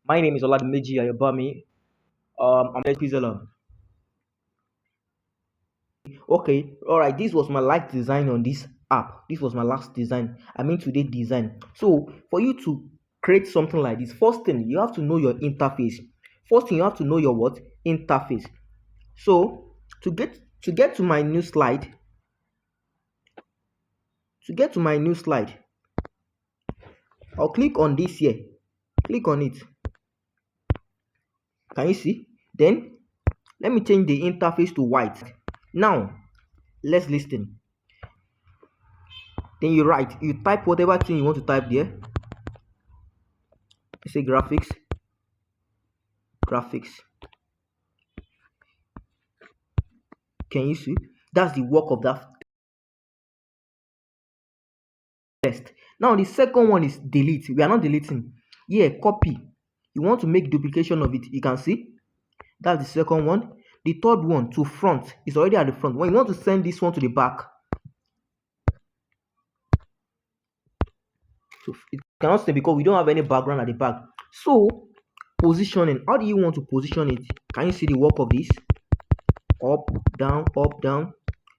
My name is Oladimeji Ayobami. I'm a Pixellab. Okay, all right. This was my last design on this app. This was my last design. I mean today design. So for you to create something like this, first thing you have to know your interface. First thing you have to know your what interface. So to get to my new slide, to get to my new slide, I'll click on this here. Click on it. Can you see? Then let me change the interface to white. Now let's listen. Then you type whatever thing you want to type there. You say graphics. Can you see? That's the work of that test. Now the second one is delete. We are not deleting. Here, copy. You want to make duplication of it. You can see that's the second one. The third one to front is already at the front. When you want to send this one to the back, so it cannot stay because we don't have any background at the back. So positioning. How do you want to position it? Can you see the work of this? Up, down, up, down.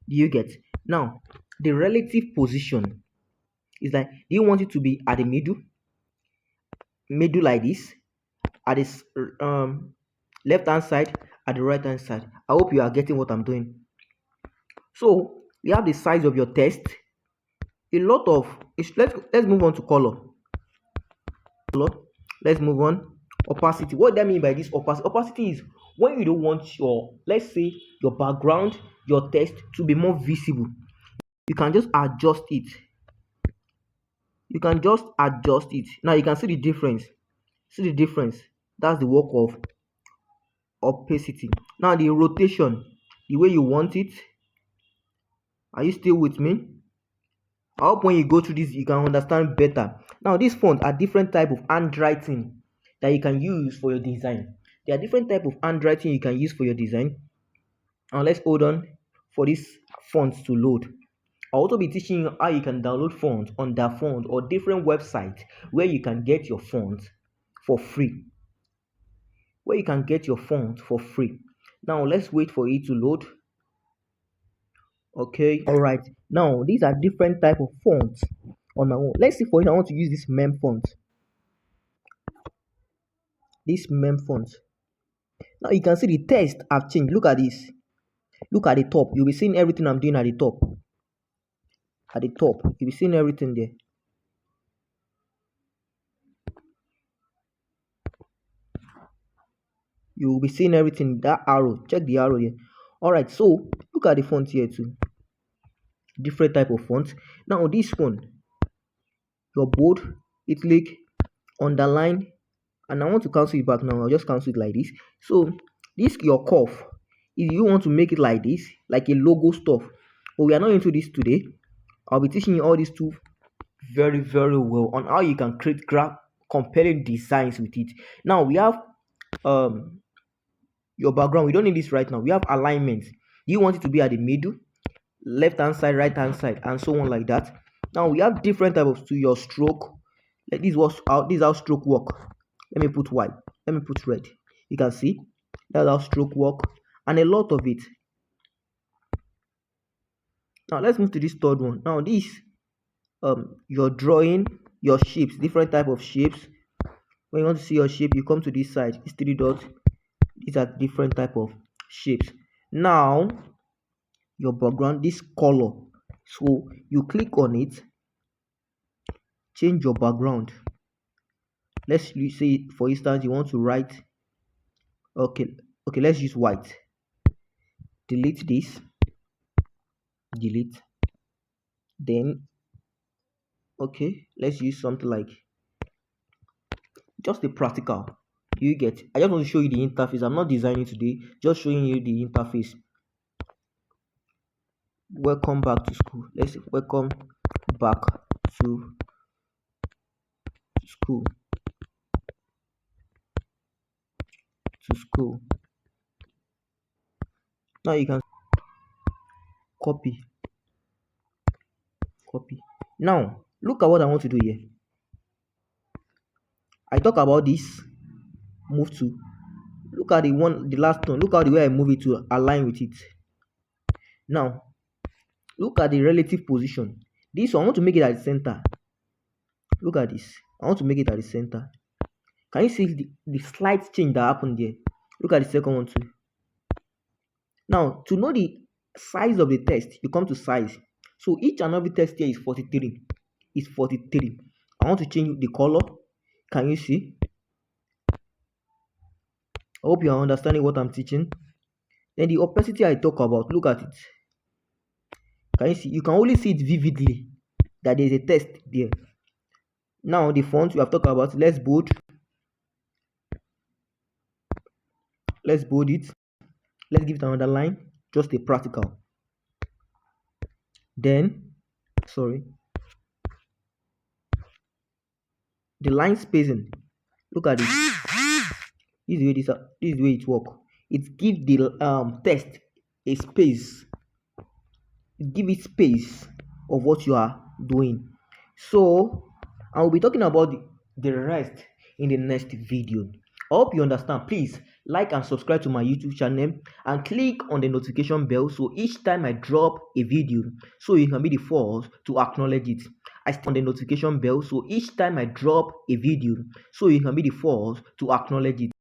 Do you get? Now the relative position is like, do you want it to be at the middle like this, at this left hand side, at the right hand side? I hope you are getting what I'm doing. So we have the size of your text. A lot of let's move on to color. Let's move on. Opacity. What do I mean by this opacity? Opacity is when you don't want your, let's say, your background, your text to be more visible. You can just adjust it. You can just adjust it. Now you can see the difference. See the difference. That's the work of opacity. Now the rotation, the way you want it. Are you still with me? I hope when you go through this you can understand better. Now these fonts are different type of handwriting that you can use for your design. There are different type of handwriting you can use for your design. Now let's hold on for these fonts to load. I'll also be teaching you how you can download fonts on that font or different websites where you can get your fonts for free. Where you can get your font for free. Now let's wait for it to load. Okay, all right. Now these are different type of fonts on my own. Let's see, for it, I want to use this mem font. This mem font. Now you can see the text have changed. Look at this. Look at the top. You'll be seeing everything I'm doing at the top. At the top, you'll be seeing everything there. You'll be seeing everything. That arrow. Check the arrow here. All right. So look at the font here too. Different type of font. Now this one, your bold, italic, underline, and I want to cancel it back now. I'll just cancel it like this. So this your curve. If you want to make it like this, like a logo stuff, but we are not into this today. I'll be teaching you all these two very well on how you can create compelling designs with it. Now we have your background. We don't need this right now. We have alignment. You want it to be at the middle, left hand side, right hand side, and so on like that. Now we have different types to your stroke. Like this is how stroke work. Let me put white. Let me put red. You can see that's how stroke work, and a lot of it. Now let's move to this third one. Now this your drawing, your shapes, different type of shapes. When you want to see your shape, you come to this side. It's three dots. These are different type of shapes. Now your background, this color. So you click on it, change your background. Let's say, for instance, you want to write. Okay, let's use white. Delete this. Delete. Then okay, let's use something like just a practical. You get? I just want to show you the interface. I'm not designing today, just showing you the interface. Welcome back to school. Let's say welcome back to school. Now you can copy. Now look at what I want to do here. I talk about this. move to. Look at the last one. Look at the way I move it to align with it. Now look at the relative position. This one I want to make it at the center. Look at this. I want to make it at the center. Can you see the slight change that happened there? Look at the second one too. Now, to know the size of the text, you come to size. So each and every text here is 43. It's 43. I want to change the color. Can you see? I hope you are understanding what I'm teaching. Then the opacity I talk about, look at it. Can you see? You can only see it vividly that there's a text there. Now the font we have talked about, let's bold it. Let's give it another line, just a practical. Then the line spacing, look at it. This is the way it works. It gives the text a space. It gives it space of what you are doing. So I will be talking about the rest in the next video. I hope you understand. Please like and subscribe to my YouTube channel and click on the notification bell so each time I drop a video, so you can be the first to acknowledge it. I stick on the notification bell so each time I drop a video, so you can be the first to acknowledge it.